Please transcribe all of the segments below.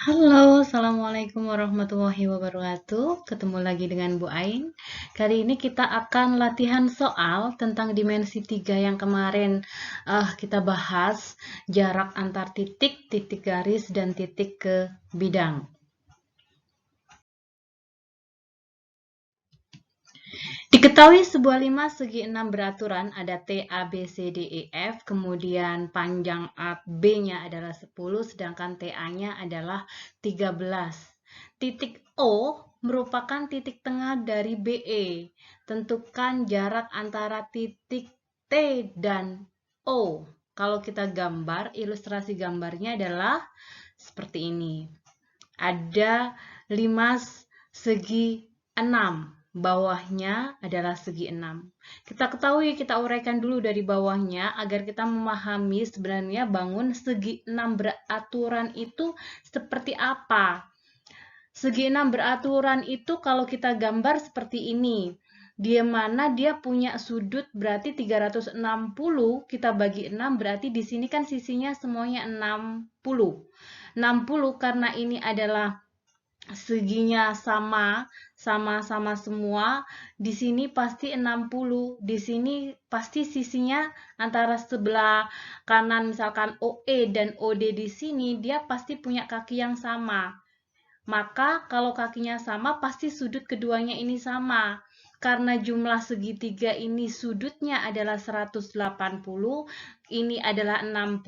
Halo, Assalamualaikum warahmatullahi wabarakatuh. Ketemu lagi dengan Bu Ain. Kali ini kita akan latihan soal tentang dimensi 3 yang kemarin kita bahas jarak antar titik, titik garis, dan titik ke bidang. Diketahui sebuah lima segi enam beraturan, ada T, A, B, C, D, E, F, kemudian panjang B-nya adalah 10, sedangkan TA-nya adalah 13. Titik O merupakan titik tengah dari BE. Tentukan jarak antara titik T dan O. Kalau kita gambar, ilustrasi gambarnya adalah seperti ini. Ada 5 segi 6. Bawahnya adalah segi 6. Kita ketahui, kita uraikan dulu dari bawahnya agar kita memahami sebenarnya bangun segi 6 beraturan itu seperti apa. Segi 6 beraturan itu kalau kita gambar seperti ini. Dia mana dia punya sudut berarti 360, kita bagi 6 berarti di sini kan sisinya semuanya 60. 60 karena ini adalah seginya sama-sama semua, di sini pasti 60, di sini pasti sisinya antara sebelah kanan misalkan OE dan OD di sini dia pasti punya kaki yang sama. Maka kalau kakinya sama pasti sudut keduanya ini sama. Karena jumlah segitiga ini sudutnya adalah 180, ini adalah 60,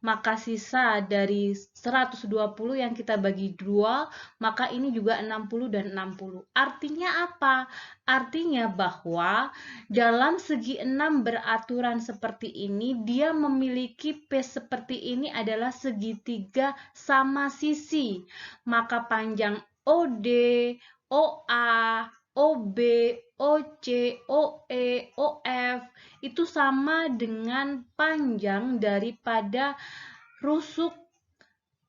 maka sisa dari 120 yang kita bagi 2, maka ini juga 60 dan 60. Artinya apa? Artinya bahwa dalam segi 6 beraturan seperti ini, dia memiliki P seperti ini adalah segitiga sama sisi. Maka panjang OD, OA, OB, OC, OE, OF itu sama dengan panjang daripada rusuk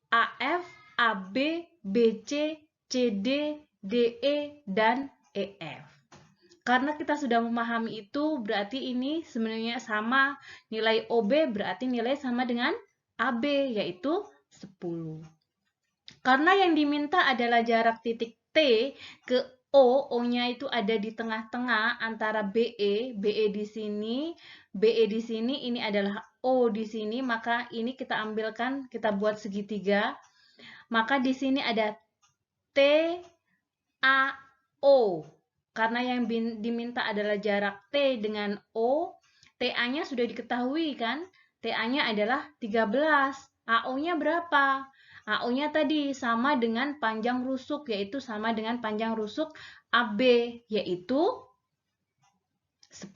AF, AB, BC, CD, DE, dan EF. Karena kita sudah memahami itu, berarti ini sebenarnya sama nilai OB berarti nilai sama dengan AB, yaitu 10. Karena yang diminta adalah jarak titik T ke O, O-nya itu ada di tengah-tengah antara BE, BE di sini, BE di sini, ini adalah O di sini, maka ini kita ambilkan, kita buat segitiga. Maka di sini ada T, A, O. Karena yang diminta adalah jarak T dengan O, TA-nya sudah diketahui kan? TA-nya adalah 13. AO-nya berapa? AO-nya tadi sama dengan panjang rusuk, yaitu sama dengan panjang rusuk AB, yaitu 10.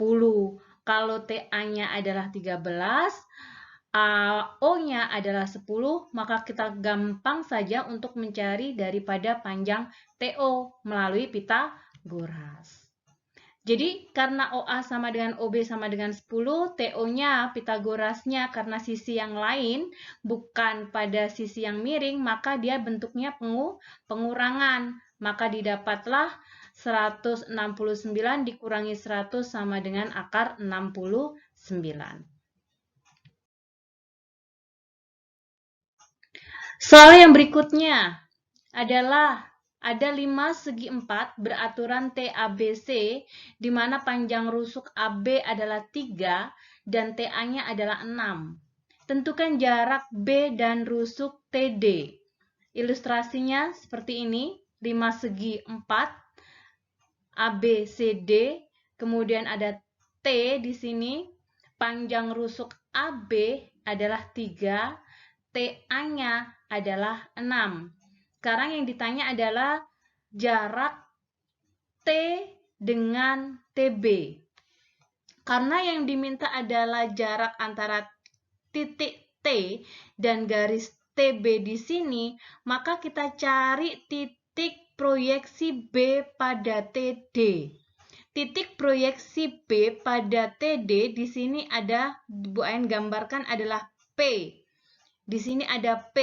Kalau TA-nya adalah 13, AO-nya adalah 10, maka kita gampang saja untuk mencari daripada panjang TO melalui Pitagoras. Jadi karena OA sama dengan OB sama dengan 10, TO-nya Pitagorasnya karena sisi yang lain bukan pada sisi yang miring, maka dia bentuknya pengurangan. Maka didapatlah 169 dikurangi 100 sama dengan akar 69. Soal yang berikutnya adalah ada 5 segi 4 beraturan TABC di mana panjang rusuk AB adalah 3 dan TA-nya adalah 6. Tentukan jarak B dan rusuk TD. Ilustrasinya seperti ini, 5 segi 4 ABCD, kemudian ada T di sini, panjang rusuk AB adalah 3, TA-nya adalah 6. Sekarang yang ditanya adalah jarak T dengan TB. Karena yang diminta adalah jarak antara titik T dan garis TB di sini, maka kita cari titik proyeksi B pada TD. Titik proyeksi B pada TD di sini ada, Bu Ain gambarkan adalah P. Di sini ada P.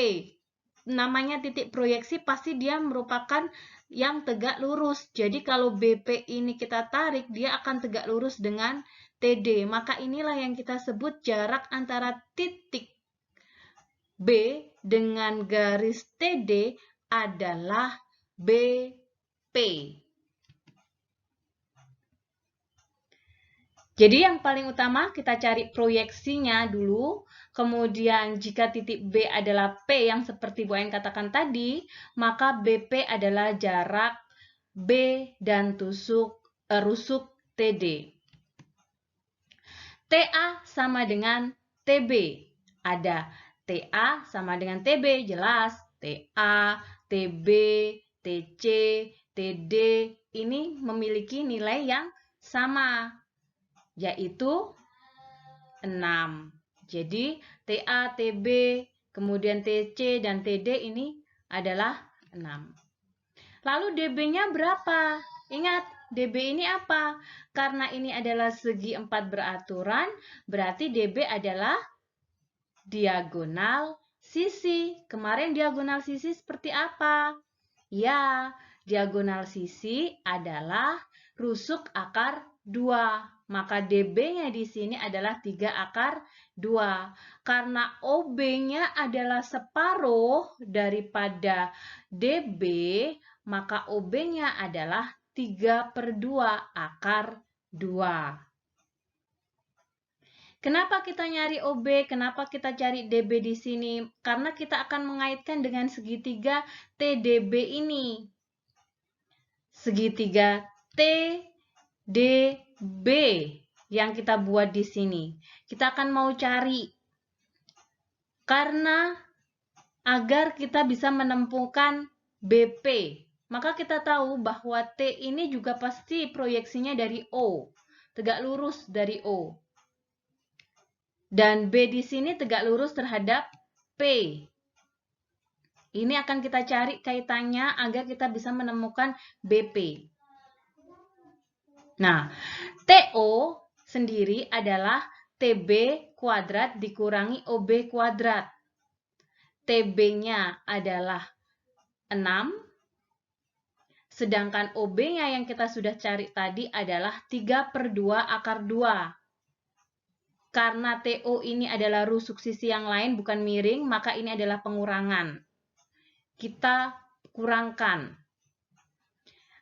Namanya titik proyeksi pasti dia merupakan yang tegak lurus. Jadi kalau BP ini kita tarik, dia akan tegak lurus dengan TD. Maka inilah yang kita sebut jarak antara titik B dengan garis TD adalah BP. Jadi yang paling utama kita cari proyeksinya dulu, kemudian jika titik B adalah P yang seperti Bu Ain katakan tadi, maka BP adalah jarak B dan rusuk TD. TA sama dengan TB. Ada TA sama dengan TB, jelas. TA, TB, TC, TD ini memiliki nilai yang sama, yaitu 6. Jadi TA, TB, kemudian TC, dan TD ini adalah 6. Lalu DB-nya berapa? Ingat, DB ini apa? Karena ini adalah segi 4 beraturan, berarti DB adalah diagonal sisi. Kemarin diagonal sisi seperti apa? Ya, diagonal sisi adalah rusuk akar 2. Maka DB-nya di sini adalah 3 akar 2. Karena OB-nya adalah separuh daripada DB, maka OB-nya adalah 3/2 akar 2. Kenapa kita nyari OB? Kenapa kita cari DB di sini? Karena kita akan mengaitkan dengan segitiga TDB ini. Segitiga TDB yang kita buat di sini. Kita akan mau cari. Karena agar kita bisa menemukan BP, maka kita tahu bahwa T ini juga pasti proyeksinya dari O. Tegak lurus dari O. Dan B di sini tegak lurus terhadap P. Ini akan kita cari kaitannya agar kita bisa menemukan BP. Nah, TO sendiri adalah TB kuadrat dikurangi OB kuadrat. TB-nya adalah 6, sedangkan OB-nya yang kita sudah cari tadi adalah 3/2 akar 2. Karena TO ini adalah rusuk sisi yang lain, bukan miring, maka ini adalah pengurangan. Kita kurangkan.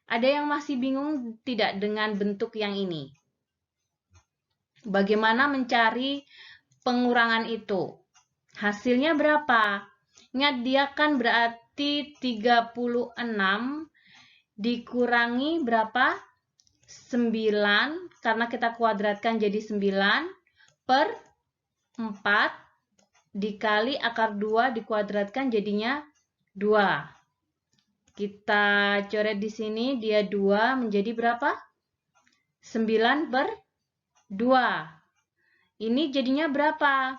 Ada yang masih bingung tidak dengan bentuk yang ini? Bagaimana mencari pengurangan itu? Hasilnya berapa? Ingat, dia kan berarti 36 dikurangi berapa? 9, karena kita kuadratkan jadi 9/4 dikali akar 2 dikuadratkan jadinya 2. Kita coret di sini, dia 2 menjadi berapa? 9/2. Ini jadinya berapa?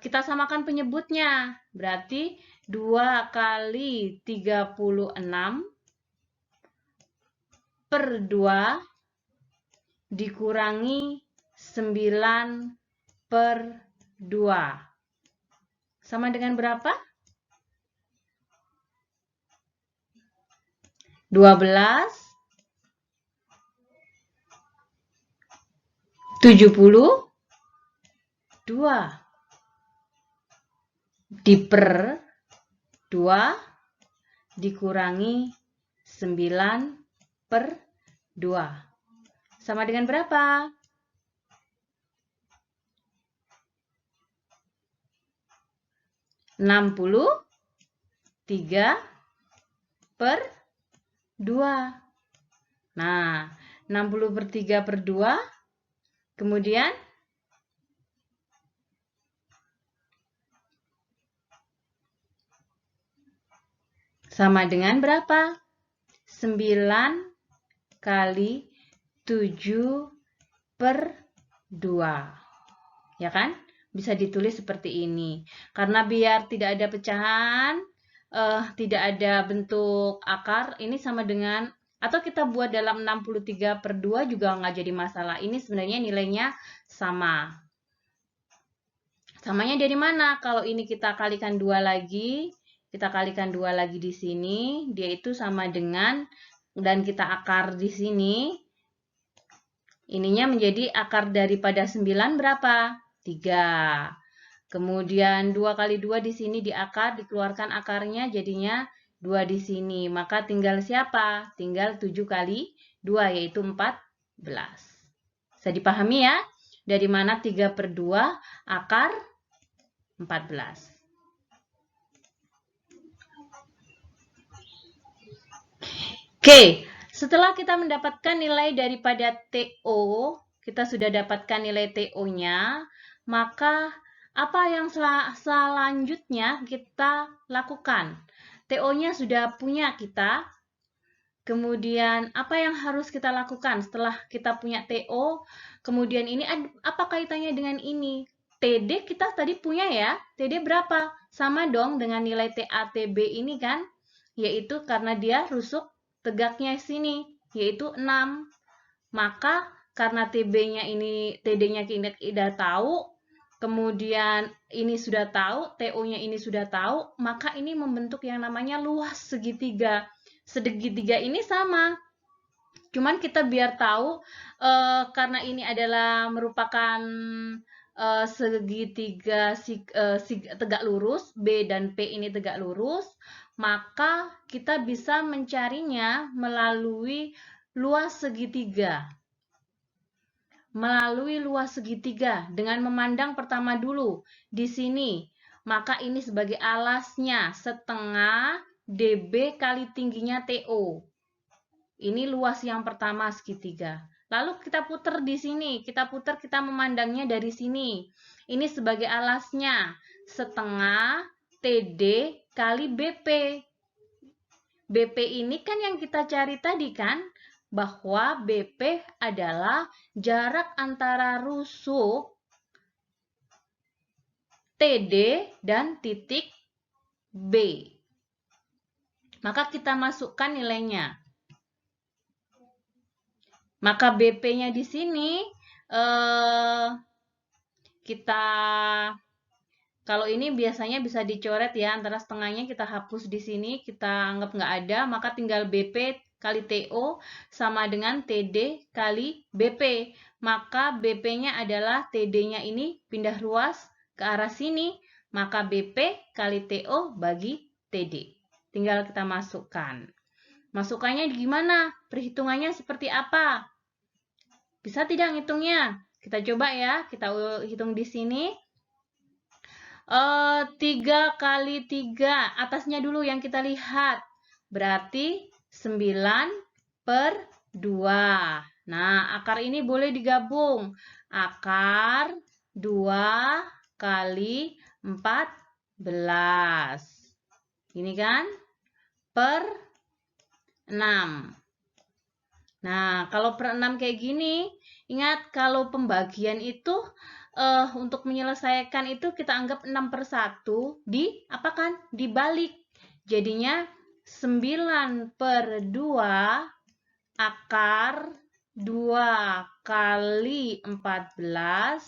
Kita samakan penyebutnya. Berarti 2 kali 36/2 dikurangi 9/2. Sama dengan berapa? 12, 72 diper 2 dikurangi 9/2. Sama dengan berapa? 63/2. Nah, 60/3/2. Kemudian sama dengan berapa? 9 kali 7/2. Ya kan? Bisa ditulis seperti ini. Karena biar tidak ada pecahan, tidak ada bentuk akar, ini sama dengan, atau kita buat dalam 63/2 juga nggak jadi masalah. Ini sebenarnya nilainya sama. Samanya dari mana? Kalau ini kita kalikan 2 lagi, di sini, dia itu sama dengan, dan kita akar di sini, ininya menjadi akar daripada 9 berapa? 3. Kemudian 2 kali 2 di sini di akar, dikeluarkan akarnya jadinya 2 di sini. Maka tinggal siapa? Tinggal 7 kali 2 yaitu 14. Bisa dipahami ya? Dari mana 3/2 akar 14. Oke, setelah kita mendapatkan nilai daripada TO, kita sudah dapatkan nilai TO-nya, maka apa yang selanjutnya kita lakukan? TO-nya sudah punya kita, kemudian apa yang harus kita lakukan setelah kita punya TO? Kemudian ini apa kaitannya dengan ini? TD kita tadi punya ya, TD berapa? Sama dong dengan nilai TATB ini kan, yaitu karena dia rusuk tegaknya sini, yaitu 6. Maka karena TB-nya ini, TD-nya kita sudah tahu, kemudian ini sudah tahu, TO-nya ini sudah tahu, maka ini membentuk yang namanya luas segitiga. Segitiga ini sama. Cuman kita biar tahu, karena ini adalah merupakan segitiga tegak lurus, B dan P ini tegak lurus, maka kita bisa mencarinya melalui luas segitiga. Melalui luas segitiga dengan memandang pertama dulu di sini, maka ini sebagai alasnya setengah dB kali tingginya TO. Ini luas yang pertama segitiga. Lalu kita putar di sini, kita memandangnya dari sini. Ini sebagai alasnya setengah TD kali BP. BP ini kan yang kita cari tadi kan, bahwa BP adalah jarak antara rusuk TD dan titik B. Maka kita masukkan nilainya. Maka BP-nya di sini kita, kalau ini biasanya bisa dicoret ya, antara setengahnya kita hapus di sini, kita anggap nggak ada, maka tinggal BP kali TO sama dengan TD kali BP. Maka BP-nya adalah TD-nya ini pindah ruas ke arah sini, maka BP kali TO bagi TD. Tinggal kita masukkan. Masukkannya gimana? Perhitungannya seperti apa? Bisa tidak ngitungnya? Kita coba ya, kita hitung di sini. 3 kali 3, atasnya dulu yang kita lihat. Berarti 9/2. Nah, akar ini boleh digabung. Akar 2 kali 14. Ini kan? Per 6. Nah, kalau per 6 kayak gini, ingat kalau pembagian itu untuk menyelesaikan itu kita anggap 6/1 dibalik. Jadinya 9/2 akar 2 kali 14.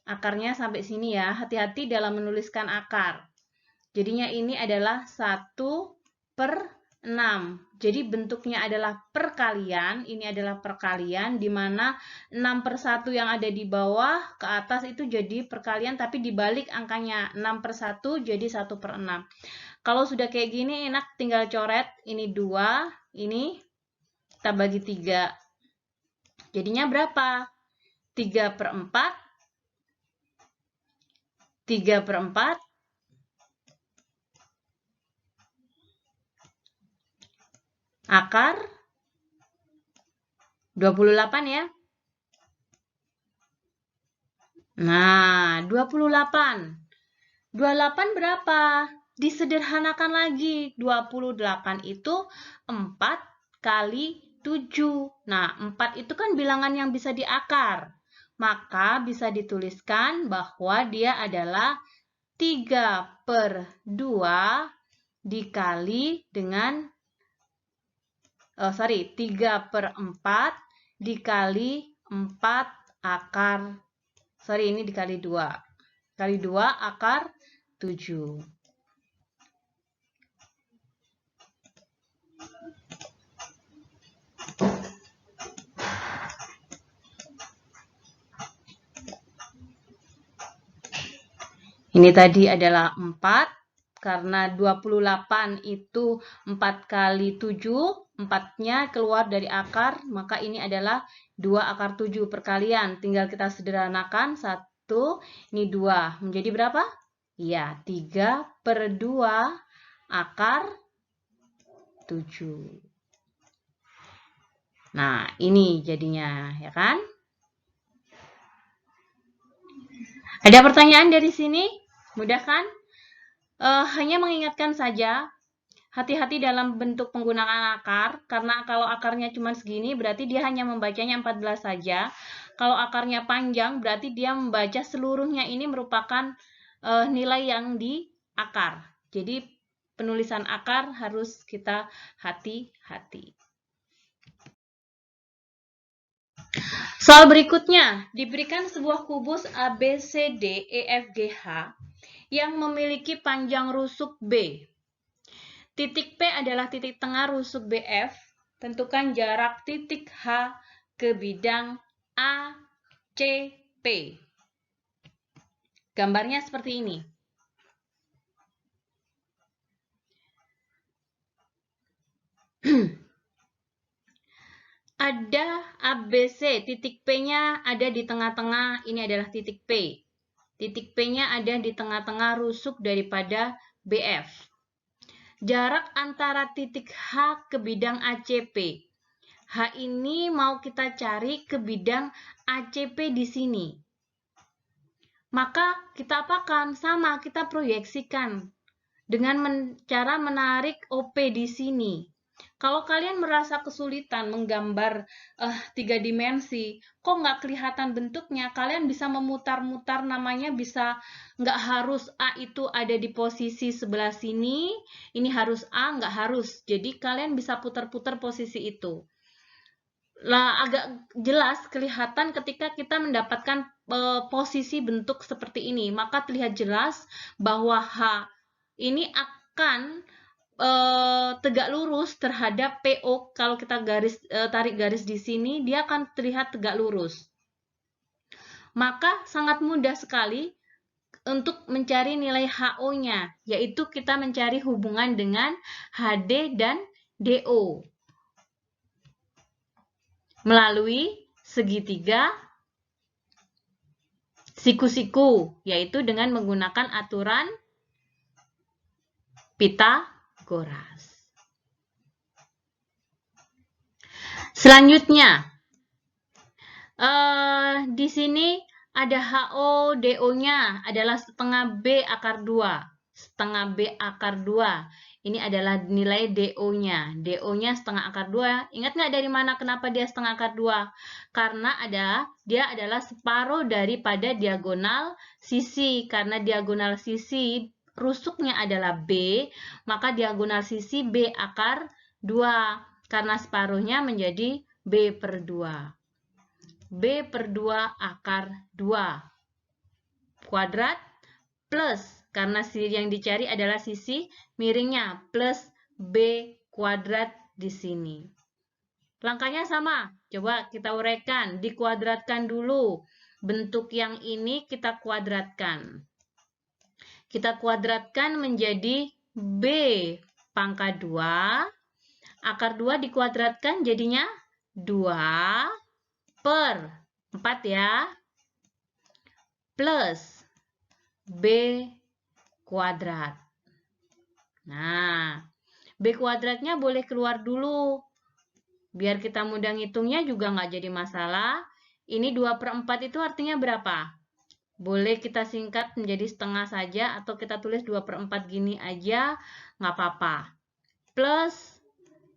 Akarnya sampai sini ya, hati-hati dalam menuliskan akar. Jadinya ini adalah 1/6. Jadi bentuknya adalah perkalian, ini adalah perkalian di mana 6/1 yang ada di bawah ke atas itu jadi perkalian tapi dibalik angkanya 6/1 jadi 1/6. Kalau sudah kayak gini enak tinggal coret, ini 2, ini kita bagi 3. Jadinya berapa? 3/4. 3/4 akar 28 ya. Nah, 28. 28 berapa? Disederhanakan lagi. 28 itu 4 kali 7. Nah, 4 itu kan bilangan yang bisa diakar. Maka bisa dituliskan bahwa dia adalah 3/2 dikali dengan 3/4 dikali 4 akar, ini dikali 2. Kali 2 akar 7. Ini tadi adalah 4, karena 28 itu 4 kali 7, 4-nya keluar dari akar, maka ini adalah 2 akar 7 perkalian. Tinggal kita sederhanakan, 1, ini 2. Menjadi berapa? Iya, 3/2 akar 7. Nah, ini jadinya, ya kan? Ada pertanyaan dari sini? Mudah kan? Hanya mengingatkan saja, hati-hati dalam bentuk penggunaan akar, karena kalau akarnya cuma segini, berarti dia hanya membacanya 14 saja. Kalau akarnya panjang, berarti dia membaca seluruhnya ini merupakan nilai yang di akar. Jadi, penulisan akar harus kita hati-hati. Soal berikutnya, diberikan sebuah kubus ABCD EFGH yang memiliki panjang rusuk B. Titik P adalah titik tengah rusuk BF. Tentukan jarak titik H ke bidang ACP. Gambarnya seperti ini. Ada ABC, titik P-nya ada di tengah-tengah, ini adalah titik P. Titik P-nya ada di tengah-tengah rusuk daripada BF. Jarak antara titik H ke bidang ACP. H ini mau kita cari ke bidang ACP di sini. Maka kita apakan? Sama, kita proyeksikan dengan cara menarik OP di sini. Kalau kalian merasa kesulitan menggambar 3 dimensi, kok nggak kelihatan bentuknya, kalian bisa memutar-mutar, namanya bisa, nggak harus A itu ada di posisi sebelah sini, ini harus A, nggak harus. Jadi kalian bisa putar-putar posisi itu. Lah, agak jelas kelihatan ketika kita mendapatkan posisi bentuk seperti ini, maka terlihat jelas bahwa H ini akan tegak lurus terhadap PO. Kalau kita tarik garis di sini, dia akan terlihat tegak lurus. Maka sangat mudah sekali untuk mencari nilai HO-nya, yaitu kita mencari hubungan dengan HD dan DO melalui segitiga siku-siku, yaitu dengan menggunakan aturan Pythagoras. Selanjutnya, di sini ada HO, DO-nya adalah setengah B akar 2. Setengah B akar 2. Ini adalah nilai DO-nya. DO-nya setengah akar 2. Ingat nggak dari mana kenapa dia setengah akar 2? Karena dia adalah separuh daripada diagonal sisi. Karena diagonal sisi rusuknya adalah B, maka diagonal sisi B akar 2. Karena separuhnya menjadi B/2. B/2 akar 2 kuadrat plus, karena yang dicari adalah sisi miringnya, plus B kuadrat di sini. Langkahnya sama, coba kita uraikan, dikuadratkan dulu. Bentuk yang ini kita kuadratkan. Kita kuadratkan menjadi B pangkat 2. Akar 2 dikuadratkan jadinya 2/4 ya, plus B kuadrat. Nah, B kuadratnya boleh keluar dulu. Biar kita mudah ngitungnya juga nggak jadi masalah. Ini 2/4 itu artinya berapa? Boleh kita singkat menjadi setengah saja, atau kita tulis 2/4 gini aja, nggak apa-apa. Plus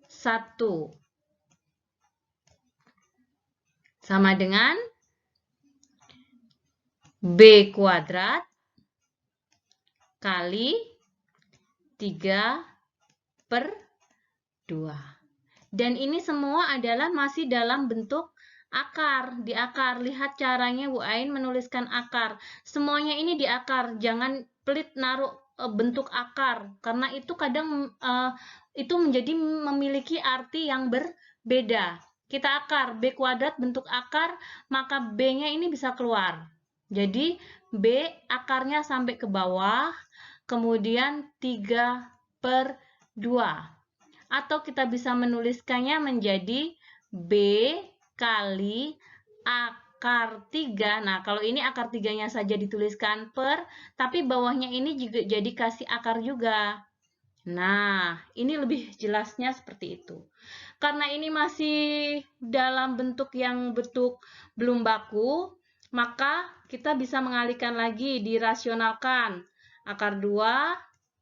1. Sama dengan B kuadrat kali 3/2. Dan ini semua adalah masih dalam bentuk akar. Di akar, lihat caranya Bu Ain menuliskan akar. Semuanya ini di akar, jangan pelit naruh bentuk akar. Karena itu kadang itu memiliki arti yang berbeda. Kita akar, B kuadrat bentuk akar, maka B-nya ini bisa keluar. Jadi B akarnya sampai ke bawah, kemudian 3/2. Atau kita bisa menuliskannya menjadi B kali akar 3. Nah, kalau ini akar 3-nya saja dituliskan per, tapi bawahnya ini juga jadi kasih akar juga. Nah, ini lebih jelasnya seperti itu. Karena ini masih dalam bentuk yang belum baku, maka kita bisa mengalihkan lagi, dirasionalkan. Akar 2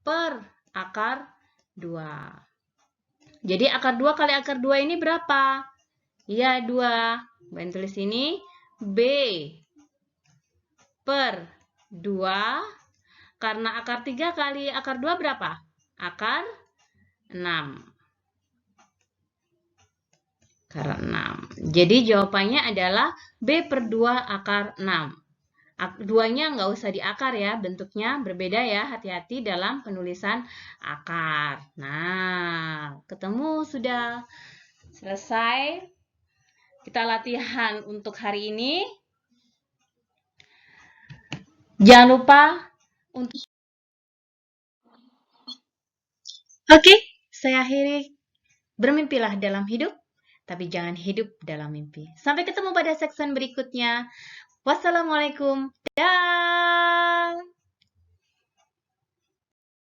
per akar 2. Jadi akar 2 kali akar 2 ini berapa? Ya, 2. Bantu tulis ini. B per 2. Karena akar 3 kali akar 2 berapa? Akar 6. Akar 6. Jadi jawabannya adalah B per 2 akar 6. 2-nya nggak usah diakar ya, bentuknya berbeda ya, hati-hati dalam penulisan akar. Nah, ketemu sudah selesai. Kita latihan untuk hari ini. Jangan lupa untuk... Oke, saya akhiri. Bermimpilah dalam hidup, tapi jangan hidup dalam mimpi. Sampai ketemu pada section berikutnya. Wassalamualaikum. Dah.